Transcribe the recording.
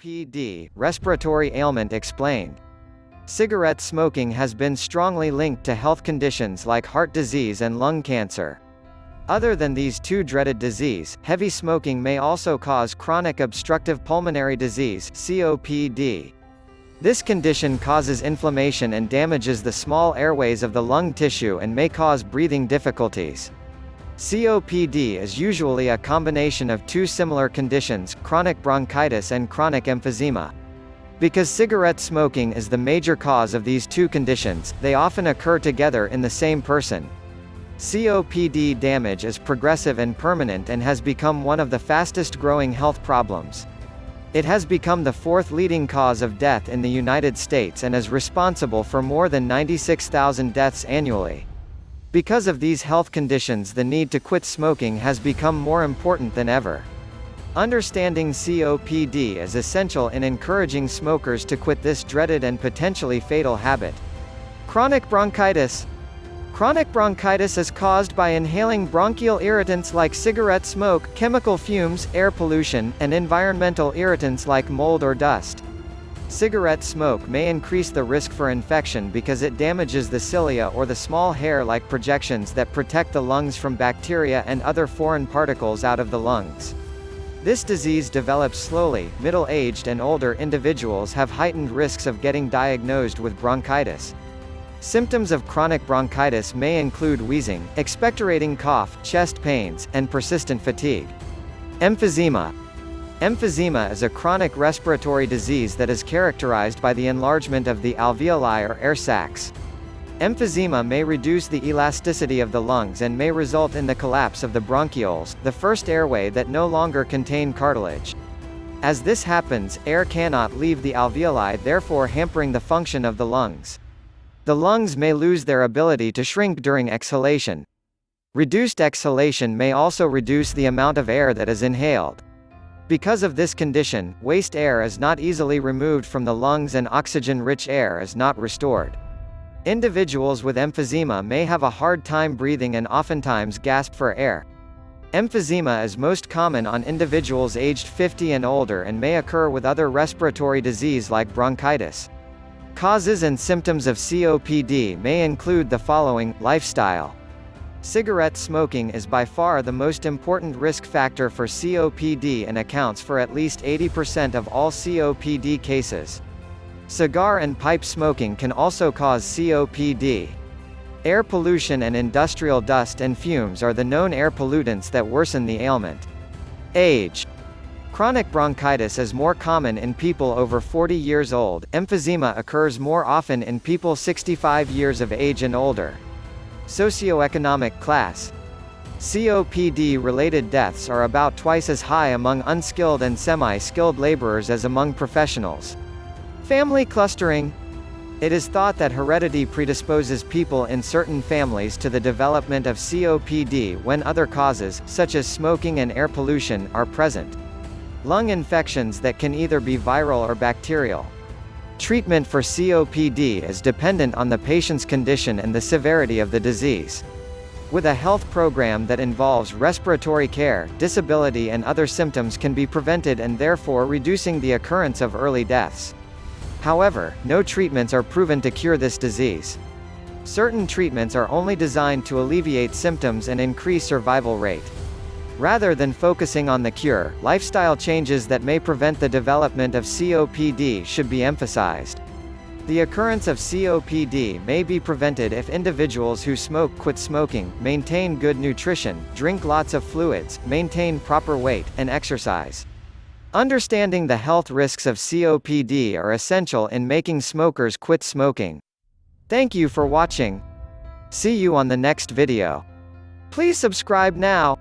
COPD, respiratory ailment explained. Cigarette smoking has been strongly linked to health conditions like heart disease and lung cancer. Other than these two dreaded diseases, heavy smoking may also cause chronic obstructive pulmonary disease (COPD). This condition causes inflammation and damages the small airways of the lung tissue and may cause breathing difficulties. COPD is usually a combination of two similar conditions, chronic bronchitis and chronic emphysema. Because cigarette smoking is the major cause of these two conditions, they often occur together in the same person. COPD damage is progressive and permanent and has become one of the fastest-growing health problems. It has become the fourth leading cause of death in the United States and is responsible for more than 96,000 deaths annually. Because of these health conditions, the need to quit smoking has become more important than ever. Understanding COPD is essential in encouraging smokers to quit this dreaded and potentially fatal habit. Chronic bronchitis. Chronic bronchitis is caused by inhaling bronchial irritants like cigarette smoke, chemical fumes, air pollution, and environmental irritants like mold or dust. Cigarette smoke may increase the risk for infection because it damages the cilia or the small hair-like projections that protect the lungs from bacteria and other foreign particles out of the lungs. This disease develops slowly. Middle-aged and older individuals have heightened risks of getting diagnosed with bronchitis. Symptoms of chronic bronchitis may include wheezing, expectorating cough, chest pains, and persistent fatigue. Emphysema. Emphysema is a chronic respiratory disease that is characterized by the enlargement of the alveoli or air sacs. Emphysema may reduce the elasticity of the lungs and may result in the collapse of the bronchioles, the first airway that no longer contain cartilage. As this happens, air cannot leave the alveoli, therefore hampering the function of the lungs. The lungs may lose their ability to shrink during exhalation. Reduced exhalation may also reduce the amount of air that is inhaled. Because of this condition, waste air is not easily removed from the lungs and oxygen-rich air is not restored. Individuals with emphysema may have a hard time breathing and oftentimes gasp for air. Emphysema is most common on individuals aged 50 and older and may occur with other respiratory disease like bronchitis. Causes and symptoms of COPD may include the following: lifestyle. Cigarette smoking is by far the most important risk factor for COPD and accounts for at least 80% of all COPD cases. Cigar and pipe smoking can also cause COPD. Air pollution and industrial dust and fumes are the known air pollutants that worsen the ailment. Age. Chronic bronchitis is more common in people over 40 years old. Emphysema occurs more often in people 65 years of age and older. Socioeconomic class. COPD-related deaths are about twice as high among unskilled and semi-skilled laborers as among professionals. Family clustering. It is thought that heredity predisposes people in certain families to the development of COPD when other causes, such as smoking and air pollution, are present. Lung infections that can either be viral or bacterial. Treatment for COPD is dependent on the patient's condition and the severity of the disease. With a health program that involves respiratory care, disability and other symptoms can be prevented and therefore reducing the occurrence of early deaths. However, no treatments are proven to cure this disease. Certain treatments are only designed to alleviate symptoms and increase survival rate. Rather than focusing on the cure, lifestyle changes that may prevent the development of COPD should be emphasized. The occurrence of COPD may be prevented if individuals who smoke quit smoking, maintain good nutrition, drink lots of fluids, maintain proper weight, and exercise. Understanding the health risks of COPD are essential in making smokers quit smoking. Thank you for watching. See you on the next video. Please subscribe now.